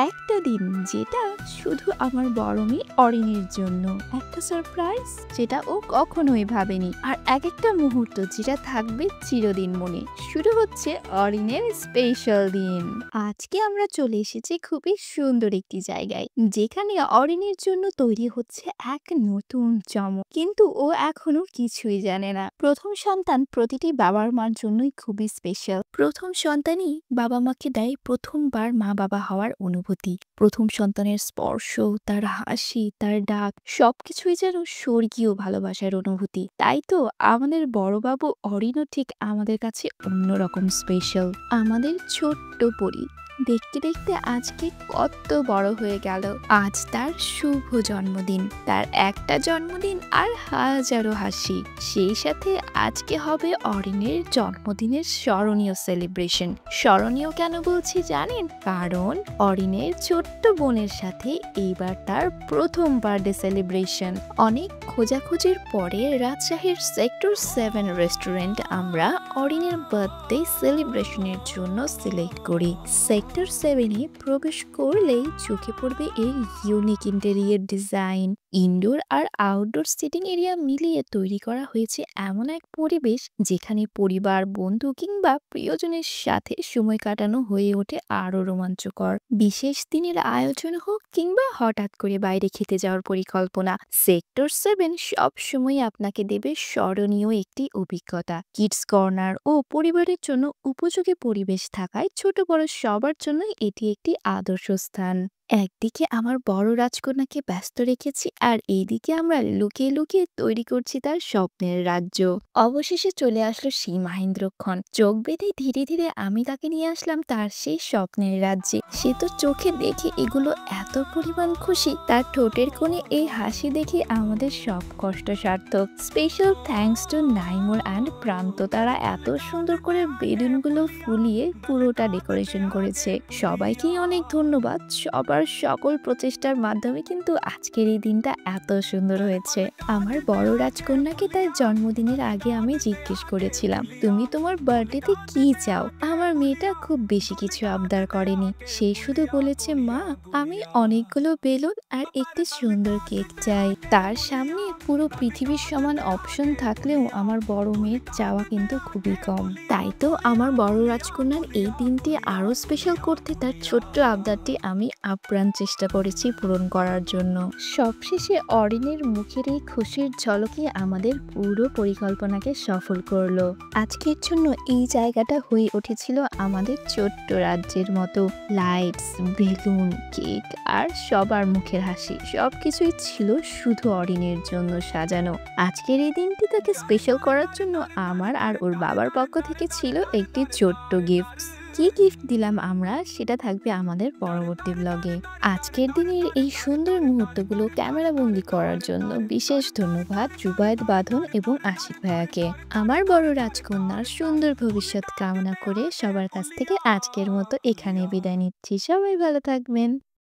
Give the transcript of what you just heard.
একটা দিন যেটা শুধু আমার বড় মেয়ে অরিনের জন্য একটা সারপ্রাইজ যেটা ও কখনোই ভাবেনি, আর এক একটা মুহূর্ত যেটা থাকবে চিরদিন মনে। শুরু হচ্ছে অরিনের স্পেশাল দিন। আজকে আমরা চলে এসেছি খুবই সুন্দর একটি জায়গায়, যেখানে অরিনের জন্য তৈরি হচ্ছে এক নতুন চমক। কিন্তু ও এখনো কিছুই জানে না। প্রথম সন্তান প্রতিটি বাবার মার জন্যই খুবই স্পেশাল। প্রথম সন্তানই বাবা মাকে দেয় প্রথমবার মা বাবা হওয়ার অনুভূতি। প্রথম সন্তানের স্পর্শ, তার হাসি, তার ডাক সবকিছুই যেন স্বর্গীয় ভালোবাসার অনুভূতি। তাই তো আমাদের বড় বাবু অরিনও ঠিক আমাদের কাছে অন্যরকম স্পেশাল। আমাদের ছোট্ট পরি দেখতে দেখতে আজকে কত বড় হয়ে গেল। আজ তার শুভ জন্মদিন, তার একটা জন্মদিন আর হাজারো হাসি। সেই সাথে আজকে হবে অরিনের জন্মদিনের স্মরণীয় সেলিব্রেশন। স্মরণীয় কেন বলছি জানেন? কারণ অরিনের ছোট্ট বোনের সাথে এইবার তার প্রথম বার্থডে সেলিব্রেশন। অনেক খোঁজাখুঁজির পরে রাজশাহীর সেক্টর 7 রেস্টুরেন্ট আমরা অরিনের বার্থডে সেলিব্রেশনের জন্য সিলেক্ট করি। সেক্টর 7-এ প্রবেশ করলেই চোখে পড়বে এর ইউনিক ইন্টেরিয়র ডিজাইন। ইনডোর আর আউটডোর সিটিং এরিয়া মিলিয়ে তৈরি করা হয়েছে এমন এক পরিবেশ যেখানে পরিবার, বন্ধু কিংবা প্রিয়জনের সাথে সময় কাটানো হয়ে ওঠে আরো রোমাঞ্চকর। বিশেষ দিনের আয়োজন হোক কিংবা হঠাৎ করে বাইরে খেতে যাওয়ার পরিকল্পনা, সেক্টর 7 সব সময় আপনাকে দেবে স্মরণীয় একটি অভিজ্ঞতা। কিডস কর্নার ও পরিবারের জন্য উপযোগী পরিবেশ থাকায় ছোট বড় সবার জন্য এটি একটি আদর্শ স্থান। একদিকে আমার বড় রাজকন্যাকে ব্যস্ত রেখেছি, আর এইদিকে আমরা লুকিয়ে লুকিয়ে তৈরি করছি তার স্বপ্নের রাজ্য। অবশেষে চলে আসলো সেই মাহেন্দ্রক্ষণ। চোখ বেঁধে ধীরে ধীরে আমি তাকে নিয়ে আসলাম তার সেই স্বপ্নের রাজ্যে। সে তো চোখে দেখে এগুলো এত পরিমাণ খুশি, তার ঠোঁটের কোণে এই হাসি দেখে আমাদের সব কষ্ট সার্থক। Special thanks to Naimur and প্রান্ত, তারা এত সুন্দর করে বেলুনগুলো ফুলিয়ে পুরোটা ডেকোরেশন করেছে। সবাইকেই অনেক ধন্যবাদ। সবার সকল প্রচেষ্টার মাধ্যমে কিন্তু আজকের এই দিনটা এত সুন্দর হয়েছে। আমার বড় রাজকন্যাকে তার জন্মদিনের আগে আমি জিজ্ঞেস করেছিলাম, তুমি তোমার বার্থডেতে কি চাও? আমার মেয়েটা খুব বেশি কিছু আবদার করেনি। সে শুধু বলেছে, মা আমি অনেকগুলো বেলুন আর একটি সুন্দর কেক চাই। তার সামনে পুরো পৃথিবীর সমান অপশন থাকলেও আমার বড় মেয়ের চাওয়া কিন্তু খুবই কম। তাই তো আমার বড় রাজকন্যার এই দিনটি আরো স্পেশাল করতে তার ছোট্ট আবদারটি আমি আপ্রাণ চেষ্টা করেছি পূরণ করার জন্য। সবশেষে অরিনের মুখের এই খুশির ঝলকে আমাদের পুরো পরিকল্পনাকে সফল করলো। আজকের জন্য এই জায়গাটা হয়ে উঠেছিল আমাদের ছোট্ট রাজ্যের মতো। লাইটস, বেলুন, কেক আর সবার মুখের হাসি সবকিছুই ছিল শুধু অরিনের জন্য সাজানো। আজকের এই দিনটি তাকে স্পেশাল করার জন্য আমার আর ওর বাবার পক্ষ থেকে ছিল একটি ছোট্ট গিফট। কি গিফট দিলাম আমরা সেটা থাকবে আমাদের পরবর্তী ব্লগে। আজকের দিনের এই সুন্দর মুহূর্তগুলো ক্যামেরা বন্দি করার জন্য বিশেষ ধন্যবাদ জুবায়েদ বাঁধন এবং আশিক ভাইয়াকে। আমার বড় রাজকন্যার সুন্দর ভবিষ্যৎ কামনা করে সবার কাছ থেকে আজকের মতো এখানে বিদায় নিচ্ছি। সবাই ভালো থাকবেন।